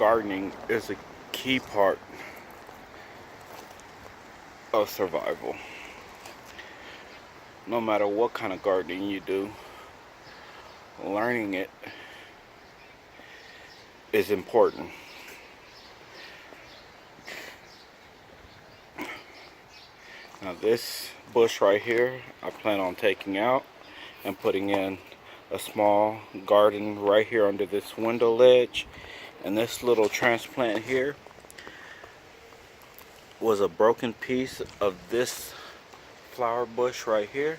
gardening is a key part of survival. No matter what kind of gardening you do, learning it is important. Now this bush right here, I plan on taking out and putting in a small garden right here under this window ledge. And this little transplant here was a broken piece of this flower bush right here,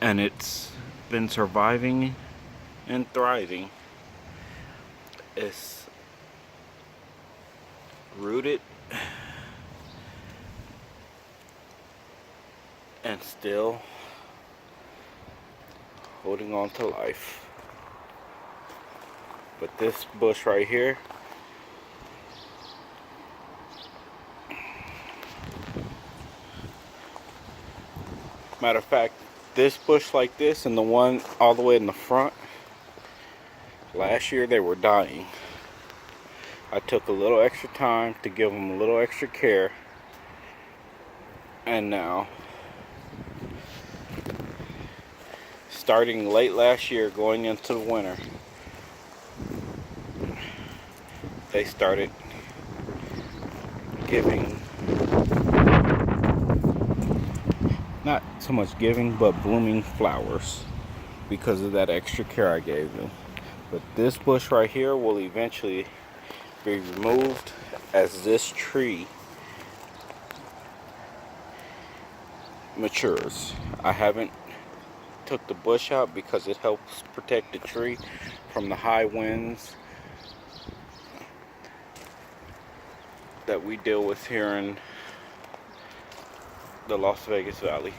and it's been surviving and thriving. It's rooted and still holding on to life. But this bush right here, matter of fact, this bush like this and the one all the way in the front, last year they were dying. I took a little extra time to give them a little extra care, and now, starting late last year going into the winter, they started giving, not so much giving, but blooming flowers because of that extra care I gave them. But this bush right here will eventually be removed as this tree matures. I haven't took the bush out because it helps protect the tree from the high winds that we deal with here in the Las Vegas Valley.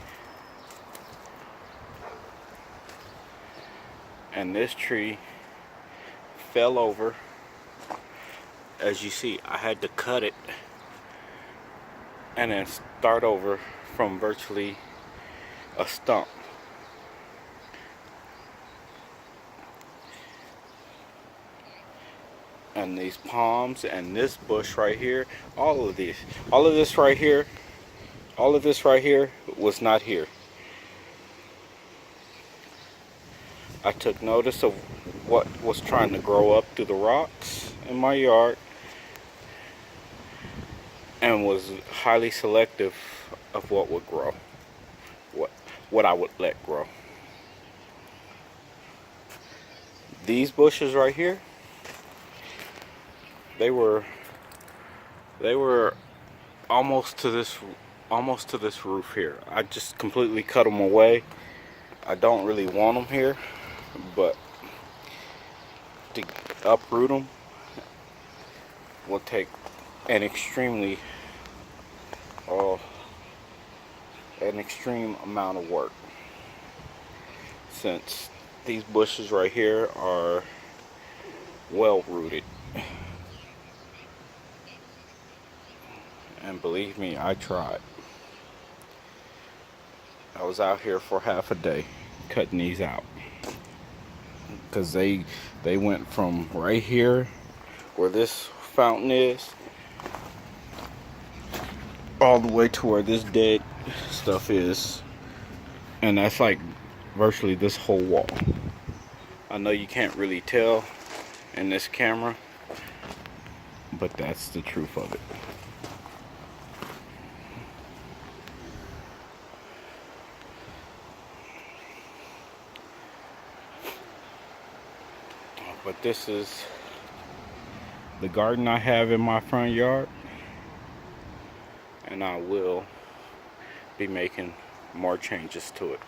And this tree fell over. As you see, I had to cut it and then start over from virtually a stump. And these palms and this bush right here, all of this right here was not here. I took notice of what was trying to grow up through the rocks in my yard and was highly selective of what would grow, what I would let grow. These bushes right here, they were almost to this roof here. I just completely cut them away. I don't really want them here, but to uproot them will take an extreme amount of work, since these bushes right here are well rooted. And believe me, I tried. I was out here for half a day cutting these out, because they went from right here where this fountain is all the way to where this dead stuff is, and that's like virtually this whole wall. I know you can't really tell in this camera, but that's the truth of it. But this is the garden I have in my front yard, and I will be making more changes to it.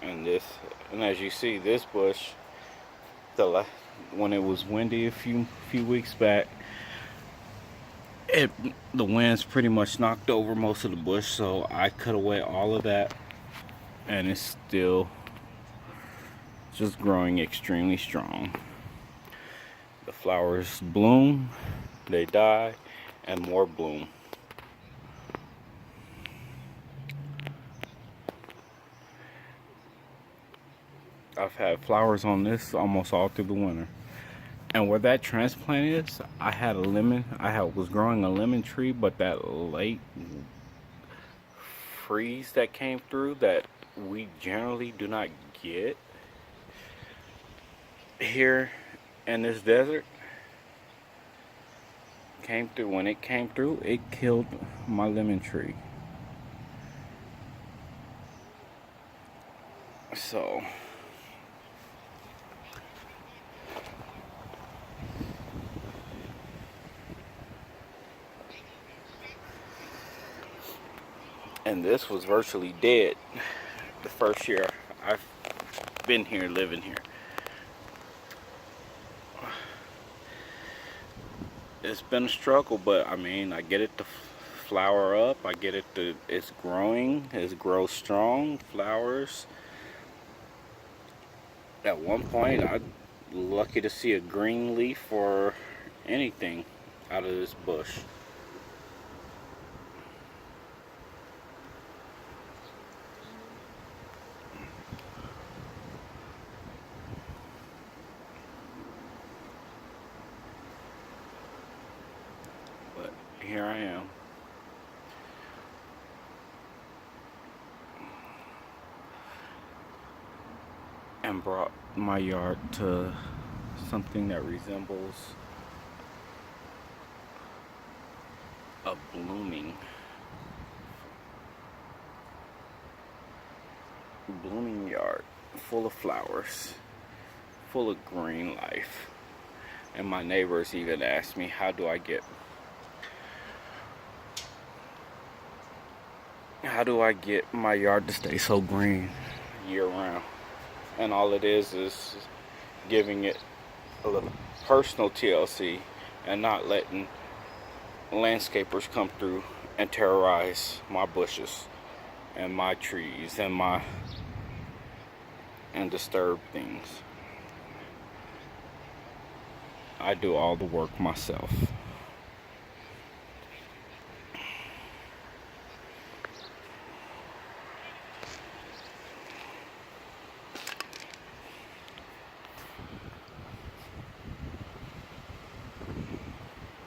And as you see, this bush, when it was windy a few weeks back, the winds pretty much knocked over most of the bush, so I cut away all of that, and it's still just growing extremely strong. The flowers bloom, they die, and more bloom. I've had flowers on this almost all through the winter. And where that transplant is, I had a lemon. Was growing a lemon tree, but that late freeze that came through that we generally do not get here in this desert came through. When it came through, it killed my lemon tree. So and this was virtually dead the first year I've been here, living here. It's been a struggle, but I mean, I get it to flower up. I get it to, it's growing, it grows strong, flowers. At one point, I'm lucky to see a green leaf or anything out of this bush. But here I am. And brought my yard to something that resembles a blooming yard full of flowers, full of green life. And my neighbors even asked me, how do I get my yard to stay so green year round? And all it is giving it a little personal TLC and not letting landscapers come through and terrorize my bushes and my trees and disturb things. I do all the work myself.